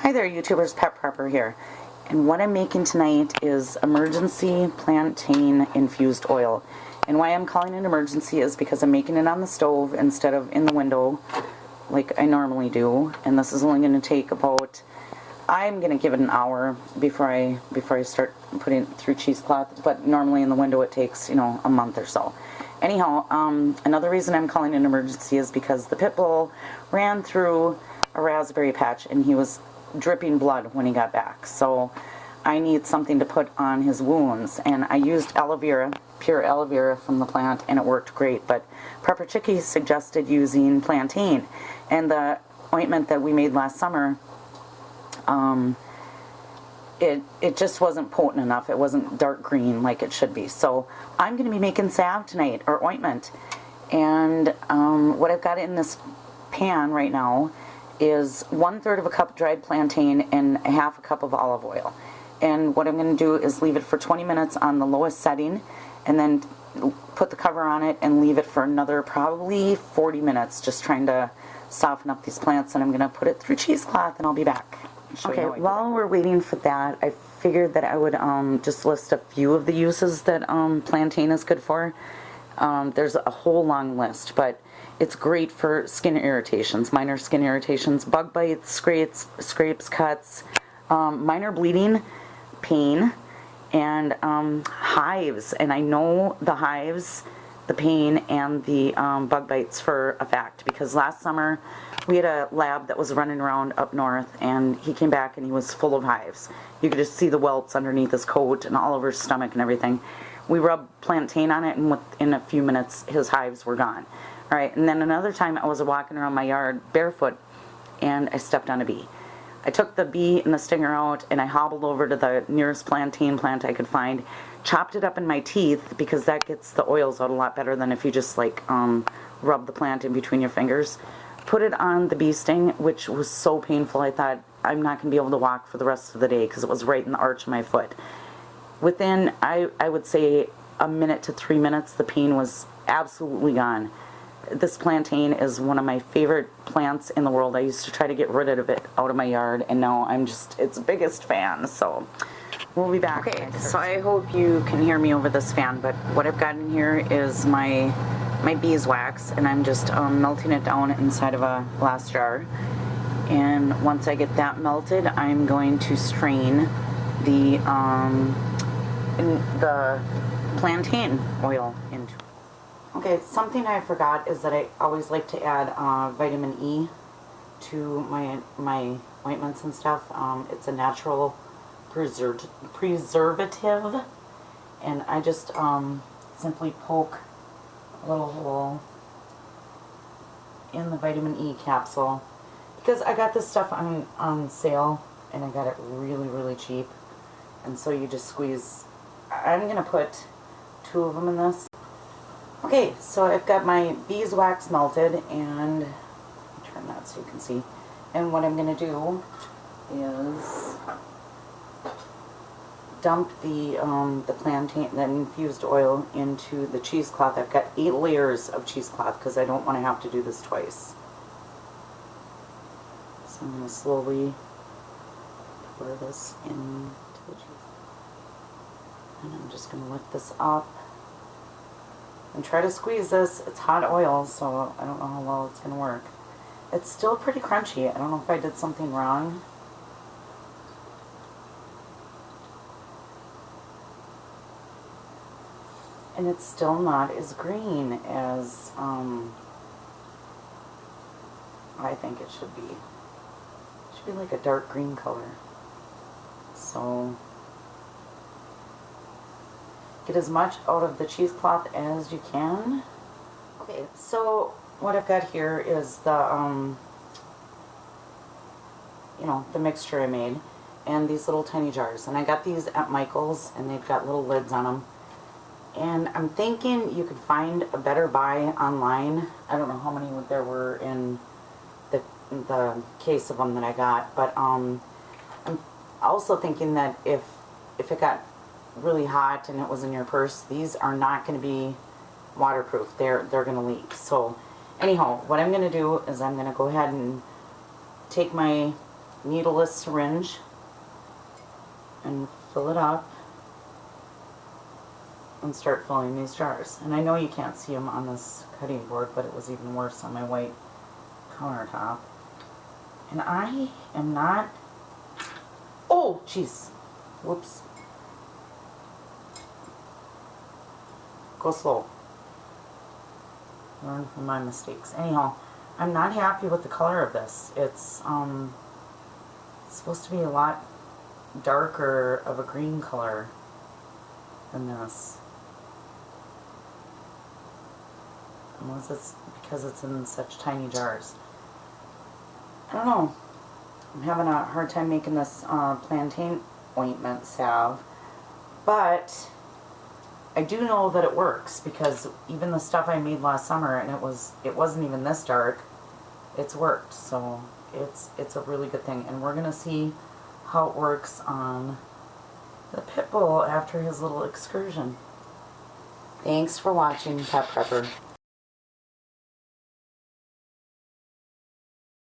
Hi there YouTubers, Pet Prepper here. And what I'm making tonight is emergency plantain infused oil. And why I'm calling it emergency is because I'm making it on the stove instead of in the window like I normally do. And this is only going to take about, I'm going to give it an hour before I start putting it through cheesecloth. But normally in the window it takes, a month or so. Anyhow, another reason I'm calling it an emergency is because the pit bull ran through a raspberry patch and he was dripping blood when he got back. So I need something to put on his wounds, and I used aloe vera, pure aloe vera from the plant, and it worked great. But Prepper Chickie suggested using plantain, and the ointment that we made last summer, it just wasn't potent enough. It wasn't dark green like it should be. So I'm going to be making salve tonight, or ointment. And what I've got in this pan right now is 1/3 of a cup dried plantain and 1/2 cup of olive oil. And what I'm going to do is leave it for 20 minutes on the lowest setting, and then put the cover on it and leave it for another probably 40 minutes, just trying to soften up these plants. And I'm going to put it through cheesecloth, and I'll be back. Okay, while we're waiting for that, I figured that I would just list a few of the uses that plantain is good for. There's a whole long list, but it's great for skin irritations, minor skin irritations, bug bites, scrapes, cuts, minor bleeding, pain, and hives. And I know the hives, the pain, and the bug bites for a fact, because last summer we had a lab that was running around up north, and he came back and he was full of hives. You could just see the welts underneath his coat and all over his stomach and everything. We rubbed plantain on it, and within a few minutes his hives were gone. All right, and then another time I was walking around my yard barefoot, and I stepped on a bee. I took the bee and the stinger out, and I hobbled over to the nearest plantain plant I could find, chopped it up in my teeth, because that gets the oils out a lot better than if you just like rub the plant in between your fingers. Put it on the bee sting, which was so painful I thought I'm not going to be able to walk for the rest of the day because it was right in the arch of my foot. Within, I would say, a minute to 3 minutes, the pain was absolutely gone. This plantain is one of my favorite plants in the world. I used to try to get rid of it out of my yard, and now I'm just its biggest fan. So we'll be back. Okay, so I hope you can hear me over this fan, but what I've got in here is my beeswax, and I'm just melting it down inside of a glass jar. And once I get that melted, I'm going to strain the plantain oil into it. Okay, something I forgot is that I always like to add vitamin E to my ointments and stuff. It's a natural preservative, and I just simply poke a little hole in the vitamin E capsule, because I got this stuff on sale, and I got it really cheap. And so you just squeeze. I'm going to put 2 of them in this. Okay, so I've got my beeswax melted, and turn that so you can see. And what I'm going to do is dump the plantain, the infused oil, into the cheesecloth. I've got 8 layers of cheesecloth because I don't want to have to do this twice. So I'm going to slowly pour this into the cheese. And I'm just going to lift this up and try to squeeze this. It's hot oil, so I don't know how well it's going to work. It's still pretty crunchy. I don't know if I did something wrong. And it's still not as green as I think it should be. It should be like a dark green color. So get as much out of the cheesecloth as you can. Okay, so what I've got here is the the mixture I made, and these little tiny jars. And I got these at Michael's, and they've got little lids on them. And I'm thinking you could find a better buy online. I don't know how many there were in the case of them that I got, but I'm also thinking that if it got really hot and it was in your purse, these are not going to be waterproof. They're going to leak. So anyhow, what I'm going to do is I'm going to go ahead and take my needleless syringe and fill it up and start filling these jars. And I know you can't see them on this cutting board, but it was even worse on my white countertop. And I am not... Oh, jeez. Whoops. Go slow. Learn from my mistakes. Anyhow, I'm not happy with the color of this. It's supposed to be a lot darker of a green color than this. Unless it's because it's in such tiny jars. I don't know. I'm having a hard time making this plantain ointment salve. But I do know that it works, because even the stuff I made last summer, and it wasn't even this dark, it's worked. So it's a really good thing. And we're gonna see how it works on the pit bull after his little excursion. Thanks for watching, Pet Prepper.